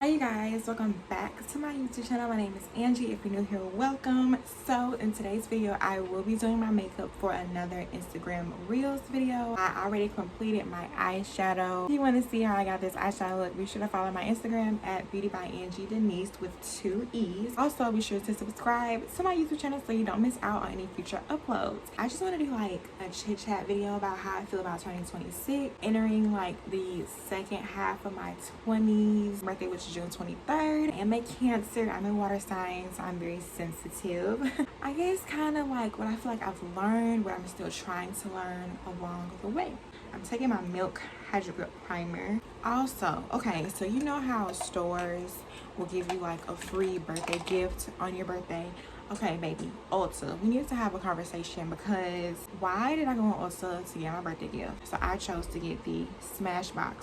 Hi you guys, welcome back to my YouTube channel. My name is Angie. If you're new here, welcome. So in today's video I will be doing my makeup for another Instagram Reels video. I already completed my eyeshadow. If you want to see how I got this eyeshadow look, be sure to follow my Instagram at Beauty by Angie Denise with 2 E's. Also be sure to subscribe to my YouTube channel so you don't miss out on any future uploads. I just want to do like a chit chat video about how I feel about 2026, entering like the second half of my 20s, birthday which is June 23rd. I'm a Cancer. I'm a water sign, so I'm very sensitive. I guess kind of like what I feel like I've learned, what I'm still trying to learn along the way. I'm taking my Milk Hydro Grip Primer. Also, okay, so you know how stores will give you like a free birthday gift on your birthday? Okay, baby, Ulta. We need to have a conversation because why did I go on Ulta to get my birthday gift? So I chose to get the Smashbox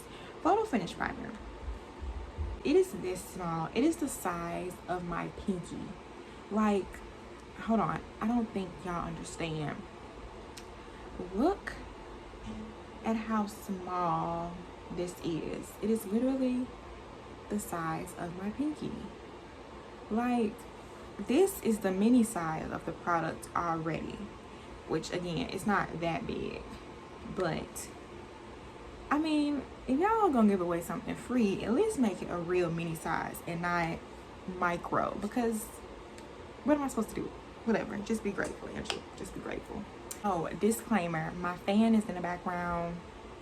Photo Finish Primer. It is this small. It is the size of my pinky. Like, hold on. I don't think y'all understand. Look at how small this is. It is literally the size of my pinky. Like, this is the mini size of the product already, which again, it's not that big, but I mean, if y'all gonna give away something free, at least make it a real mini size and not micro, because what am I supposed to do? Whatever, just be grateful, Angie. Just be grateful. Oh, disclaimer, my fan is in the background.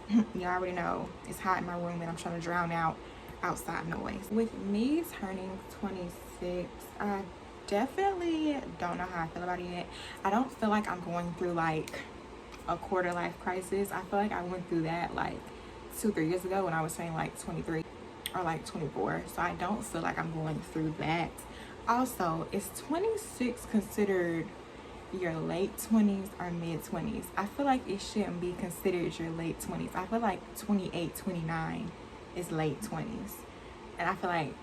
You already know it's hot in my room and I'm trying to drown out outside noise. With me turning 26, I definitely don't know how I feel about it yet. I don't feel like I'm going through like a quarter life crisis. I feel like I went through that like 2-3 years ago when I was saying like 23 or like 24, so I don't feel like I'm going through that. Also, is 26 considered your late 20s or mid 20s? I feel like it shouldn't be considered your late 20s. I feel like 28, 29 is late 20s, and I feel like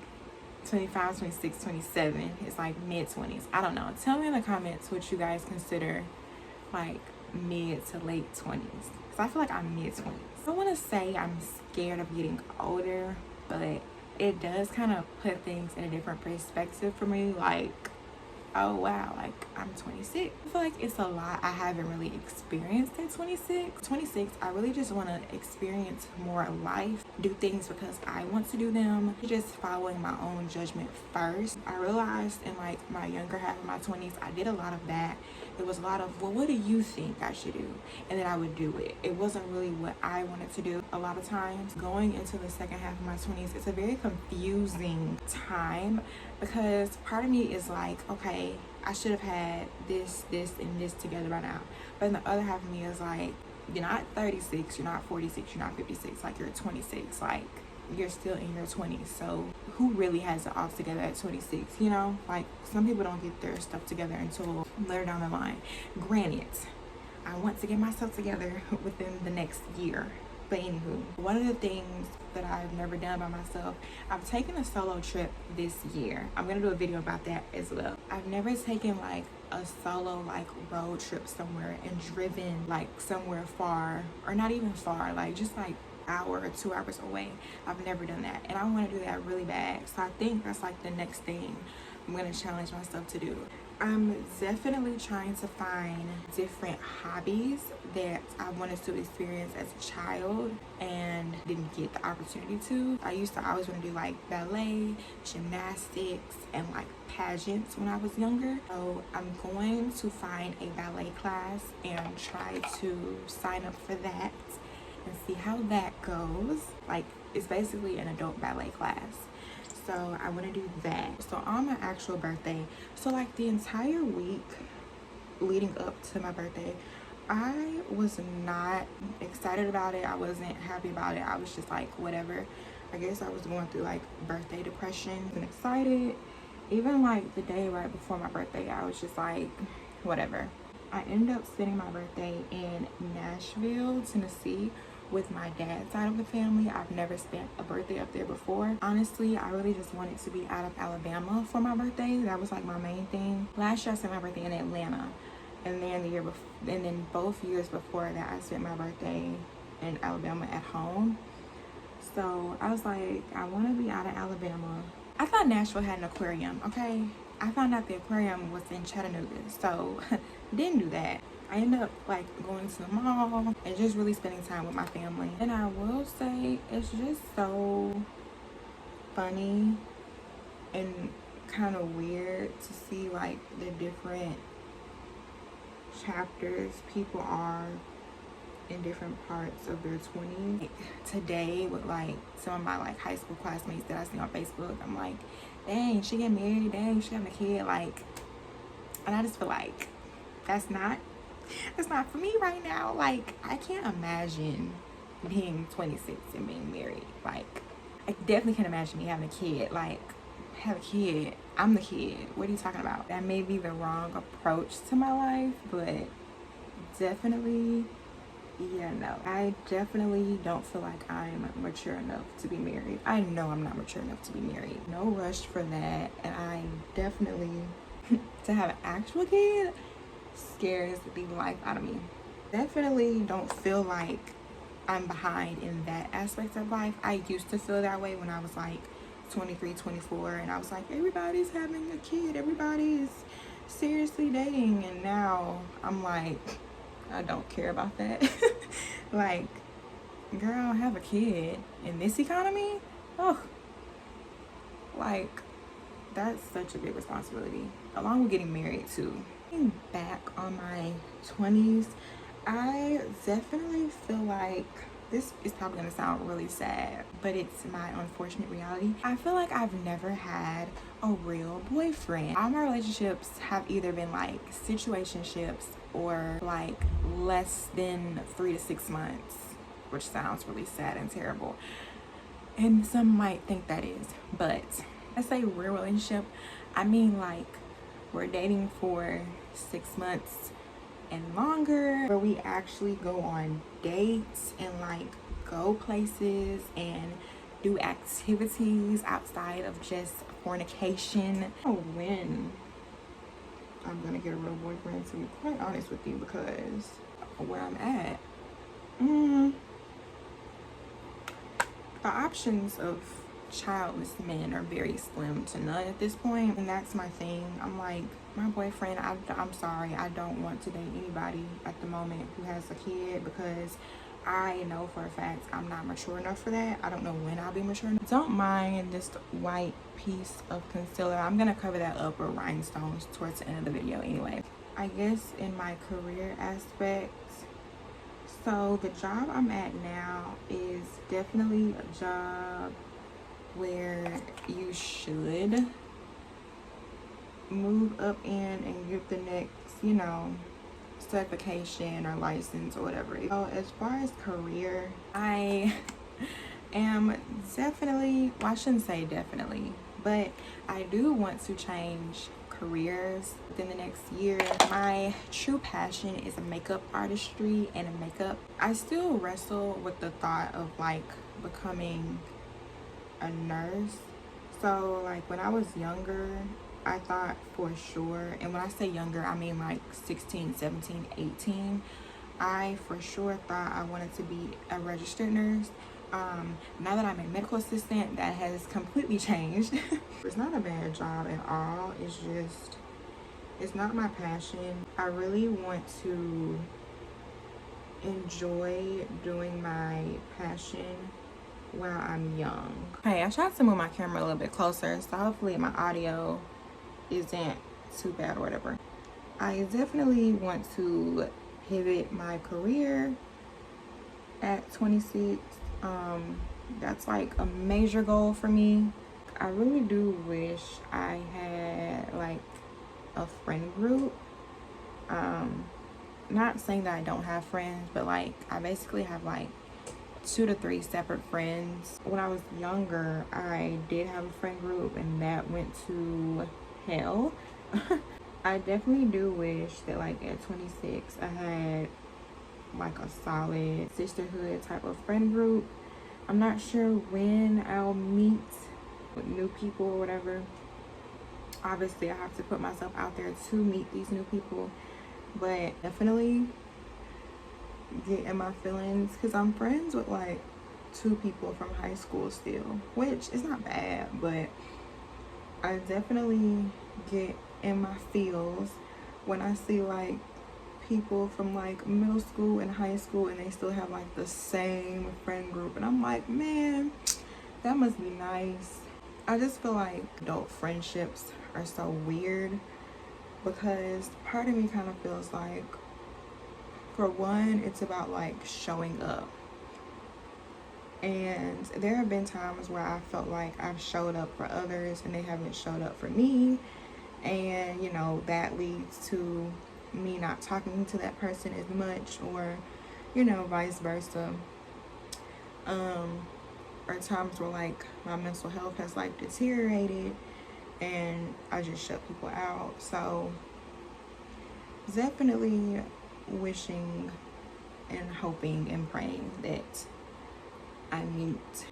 25, 26, 27 is like mid 20s. I don't know. Tell me in the comments what you guys consider like mid to late 20s, because I feel like I'm mid 20s. I don't want to say I'm scared of getting older, but it does kind of put things in a different perspective for me. Like, oh wow, like I'm 26. I feel like it's a lot I haven't really experienced at 26. I really just want to experience more life, do things because I want to do them, just following my own judgment first. I realized in like my younger half of my 20s, I did a lot of that. It was a lot of, well, what do you think I should do? And then I would do it. It wasn't really what I wanted to do. A lot of times going into the second half of my 20s, it's a very confusing time because part of me is like, okay, I should have had this, and this together by now. But then the other half of me is like, you're not 36, you're not 46, you're not 56, like you're 26. Like, you're still in your 20s. So who really has it all together at 26? You know, like some people don't get their stuff together until later down the line. Granted, I want to get myself together within the next year. But anywho, one of the things that I've never done by myself, I've taken a solo trip this year. I'm gonna do a video about that as well. I've never taken like a solo like road trip somewhere and driven like somewhere far, or not even far, like just like hour or 2 hours away. I've never done that, and I want to do that really bad. So I think that's like the next thing I'm going to challenge myself to do. I'm definitely trying to find different hobbies that I wanted to experience as a child and didn't get the opportunity to. I used to always want to do like ballet, gymnastics, and like pageants when I was younger. So I'm going to find a ballet class and try to sign up for that and see how that goes. Like, it's basically an adult ballet class, so I want to do that. So on my actual birthday, so like the entire week leading up to my birthday, I was not excited about it. I wasn't happy about it. I was just like, whatever. I guess I was going through like birthday depression and excited. Even like the day right before my birthday, I was just like, whatever. I ended up spending my birthday in Nashville, Tennessee with my dad's side of the family. I've never spent a birthday up there before. Honestly, I really just wanted to be out of Alabama for my birthday. That was like my main thing. Last year I spent my birthday in Atlanta, and then the year before, and then both years before that I spent my birthday in Alabama at home. So I was like, I want to be out of Alabama. I thought Nashville had an aquarium, okay? I found out the aquarium was in Chattanooga, so didn't do that. I ended up like going to the mall and just really spending time with my family. And I will say it's just so funny and kind of weird to see like the different chapters people are in different parts of their 20s. Like, today with like some of my like high school classmates that I see on Facebook, I'm like, dang, she getting married, dang, she having a kid, like, and I just feel like that's not for me right now. Like, I can't imagine being 26 and being married. Like, I definitely can't imagine me having a kid. Like, have a kid, I'm the kid, what are you talking about? That may be the wrong approach to my life, but definitely, yeah, no, I definitely don't feel like I'm mature enough to be married. I know I'm not mature enough to be married. No rush for that. And I definitely, to have an actual kid scares the life out of me. Definitely don't feel like I'm behind in that aspect of life. I used to feel that way when I was like 23, 24, and I was like, everybody's having a kid, everybody's seriously dating, and now I'm like, I don't care about that. Like, girl, have a kid in this economy? Oh, like, that's such a big responsibility, along with getting married too. Looking back on my 20s, I definitely feel like, this is probably gonna sound really sad, but it's my unfortunate reality. I feel like I've never had a real boyfriend. All my relationships have either been like situationships or like less than 3 to 6 months, which sounds really sad and terrible. And some might think that is, but I say real relationship, I mean like we're dating for 6 months and longer, where we actually go on dates and like go places and do activities outside of just fornication. I don't know when I'm gonna get a real boyfriend, to be quite honest with you, because where I'm at, the options of childless men are very slim to none at this point, and that's my thing. I'm like, my boyfriend, I'm sorry, I don't want to date anybody at the moment who has a kid, because I know for a fact I'm not mature enough for that. I don't know when I'll be mature enough. Don't mind this white piece of concealer. I'm gonna cover that up with rhinestones towards the end of the video anyway. I guess in my career aspect, so the job I'm at now is definitely a job where you should move up in and get the next, you know, certification or license or whatever. So as far as career, I am definitely, well, I shouldn't say definitely, but I do want to change careers within the next year. My true passion is makeup artistry and makeup. I still wrestle with the thought of like becoming a nurse. So like when I was younger, I thought for sure, and when I say younger, I mean like 16, 17, 18, I for sure thought I wanted to be a registered nurse. Now that I'm a medical assistant, that has completely changed. It's not a bad job at all. It's just, it's not my passion. I really want to enjoy doing my passion while I'm young. Okay, I tried to move my camera a little bit closer, so hopefully my audio isn't too bad or whatever. I definitely want to pivot my career at 26. That's like a major goal for me. I really do wish I had like a friend group. Not saying that I don't have friends, but like I basically have like 2 to 3 separate friends. When I was younger, I did have a friend group and that went to hell. I definitely do wish that like at 26 I had like a solid sisterhood type of friend group. I'm not sure when I'll meet with new people or whatever. Obviously I have to put myself out there to meet these new people, but definitely get in my feelings, because I'm friends with like 2 people from high school still, which is not bad, but I definitely get in my feels when I see like people from like middle school and high school and they still have like the same friend group, and I'm like, man, that must be nice. I just feel like adult friendships are so weird because part of me kind of feels like, for one, it's about like showing up. And there have been times where I felt like I've showed up for others and they haven't showed up for me. And, you know, that leads to me not talking to that person as much, or, you know, vice versa. Or times where like my mental health has like deteriorated and I just shut people out. So definitely wishing and hoping and praying that I meet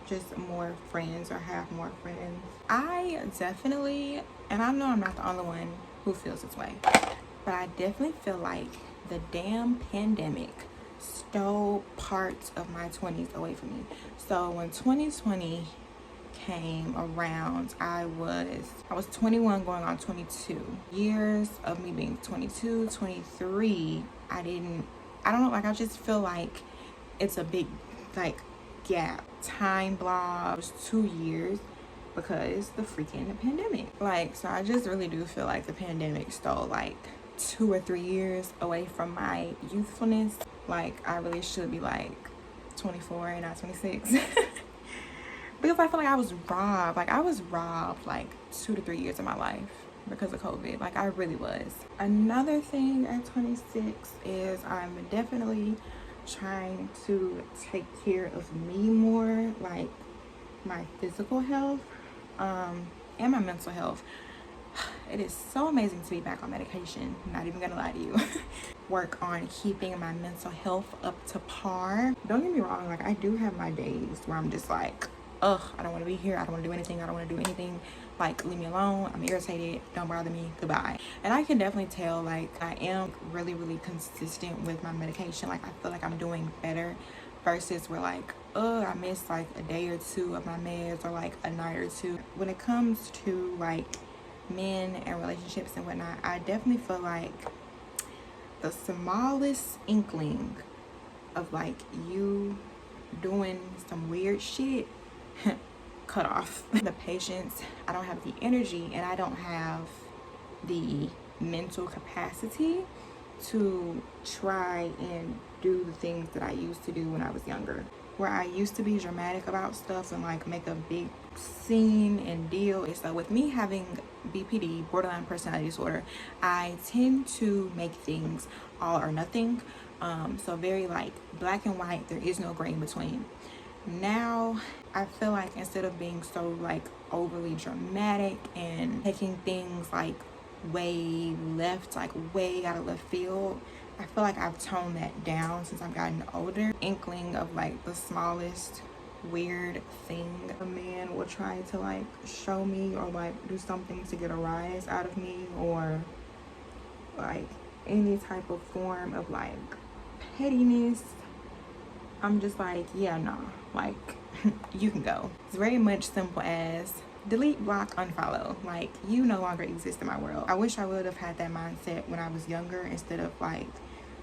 just more friends or have more friends. I definitely, and I know I'm not the only one who feels this way, but I definitely feel like the damn pandemic stole parts of my 20s away from me. So when 2020 came around, I was 21 going on 22. Years of me being 22, 23, I don't know, like I just feel like it's a big like gap. Time block was 2 years because the freaking pandemic. Like, so I just really do feel like the pandemic stole like 2 or 3 years away from my youthfulness. Like, I really should be like 24 and not 26. Because I feel like I was robbed. Like, I was robbed like 2 to 3 years of my life because of COVID. Like, I really was. Another thing at 26 is I'm definitely trying to take care of me more, like my physical health and my mental health. It is so amazing to be back on medication, not even gonna lie to you. Work on keeping my mental health up to par. Don't get me wrong, like I do have my days where I'm just like, ugh, I don't want to be here, I don't want to do anything, I don't want to do anything, like leave me alone, I'm irritated, don't bother me, goodbye. And I can definitely tell like I am really consistent with my medication. Like I feel like I'm doing better versus where like, I missed like a day or 2 of my meds, or like a night or 2. When it comes to like men and relationships and whatnot, I definitely feel like the smallest inkling of like you doing some weird shit, cut off. The patience, I don't have the energy, and I don't have the mental capacity to try and do the things that I used to do when I was younger, where I used to be dramatic about stuff and like make a big scene and deal. So with me having BPD, borderline personality disorder, I tend to make things all or nothing. So very like black and white, there is no gray in between. Now I feel like instead of being so like overly dramatic and taking things like way left, like way out of left field, I feel like I've toned that down since I've gotten older. Inkling of like the smallest weird thing, a man will try to like show me or like do something to get a rise out of me, or like any type of form of like pettiness, I'm just like, yeah, no, like you can go. It's very much simple as delete, block, unfollow. Like, you no longer exist in my world. I wish I would have had that mindset when I was younger, instead of like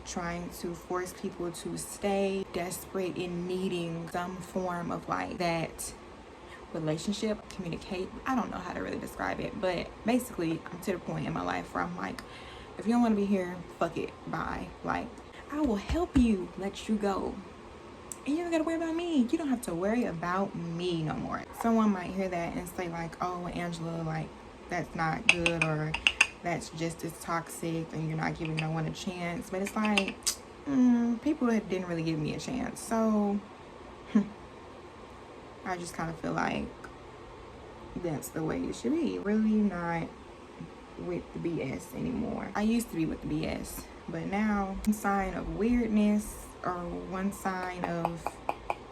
trying to force people to stay desperate in needing some form of like that relationship, communicate. I don't know how to really describe it, but basically I'm to the point in my life where I'm like, if you don't want to be here, fuck it, bye. Like, I will help you let you go, and you don't gotta worry about me. You don't have to worry about me no more. Someone might hear that and say like, oh, Angela, like that's not good, or that's just as toxic, and you're not giving no one a chance. But it's like, people that didn't really give me a chance, so I just kind of feel like that's the way it should be. Really not with the BS anymore. I used to be with the BS, but now one sign of weirdness, or one sign of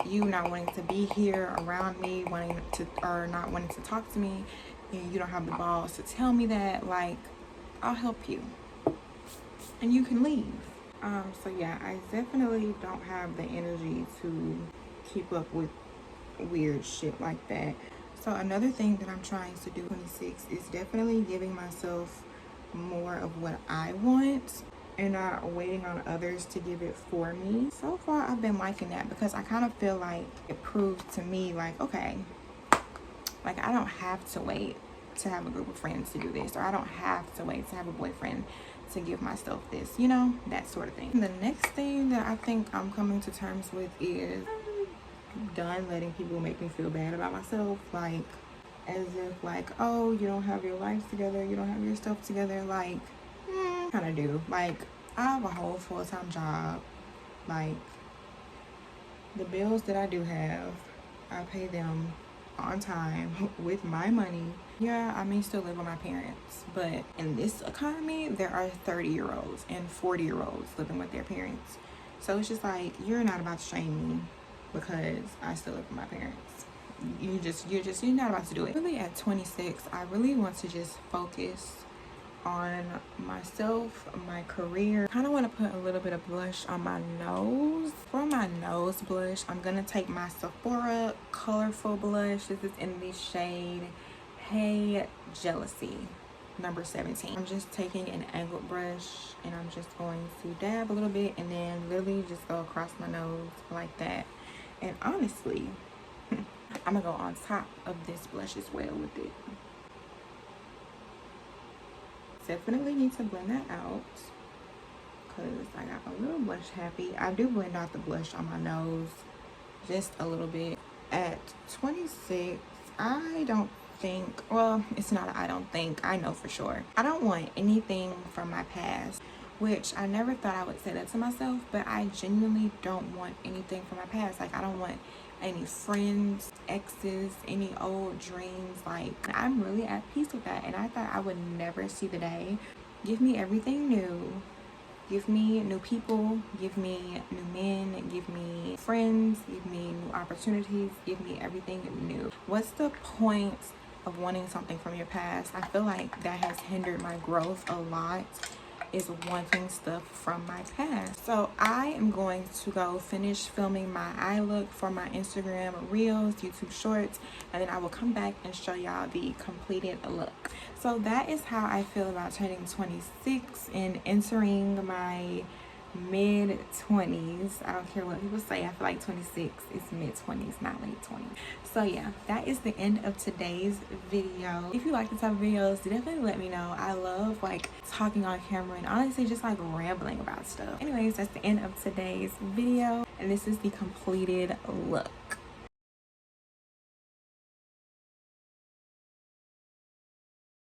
you not wanting to be here around me, or not wanting to talk to me, and you don't have the balls to tell me that, like, I'll help you and you can leave. So yeah, I definitely don't have the energy to keep up with weird shit like that. So another thing that I'm trying to do 26 is definitely giving myself more of what I want and not waiting on others to give it for me. So far I've been liking that because I kind of feel like it proves to me like, okay, like I don't have to wait to have a group of friends to do this, or I don't have to wait to have a boyfriend to give myself this, you know, that sort of thing. The next thing that I think I'm coming to terms with is I'm done letting people make me feel bad about myself, like as if like, oh, you don't have your life together, you don't have your stuff together. Like, kind of do. Like, I have a whole full-time job. Like, the bills that I do have, I pay them on time with my money. Yeah, I may still live with my parents, but in this economy, there are 30-year-olds and 40-year-olds living with their parents. So it's just like, you're not about to shame me because I still live with my parents. You're not about to do it. Really, at 26, I really want to just focus on myself, my career. Kind of want to put a little bit of blush on my nose. For my nose blush, I'm gonna take my Sephora colorful blush. This is in the shade Hey Jalousy, number 17. I'm just taking an angled brush and I'm just going to dab a little bit and then literally just go across my nose like that. And honestly, I'm gonna go on top of this blush as well with it. Definitely need to blend that out because I got a little blush happy. I do blend out the blush on my nose just a little bit. At 26, I don't think, well, it's not I don't think, I know for sure. I don't want anything from my past, which I never thought I would say that to myself, but I genuinely don't want anything from my past. Like, I don't want any friends, exes, any old dreams. Like, I'm really at peace with that, and I thought I would never see the day. Give me everything new. Give me new people, give me new men, give me friends, give me new opportunities, give me everything new. What's the point of wanting something from your past? I feel like that has hindered my growth a lot, is wanting stuff from my past. So I am going to go finish filming my eye look for my Instagram Reels, YouTube Shorts, and then I will come back and show y'all the completed look. So that is how I feel about turning 26 and entering my mid-20s. I don't care what people say. I feel like 26 is mid-20s, not late 20s. So yeah, that is the end of today's video. If you like this type of videos, definitely let me know. I love like talking on camera and honestly just like rambling about stuff. Anyways, that's the end of today's video, and this is the completed look.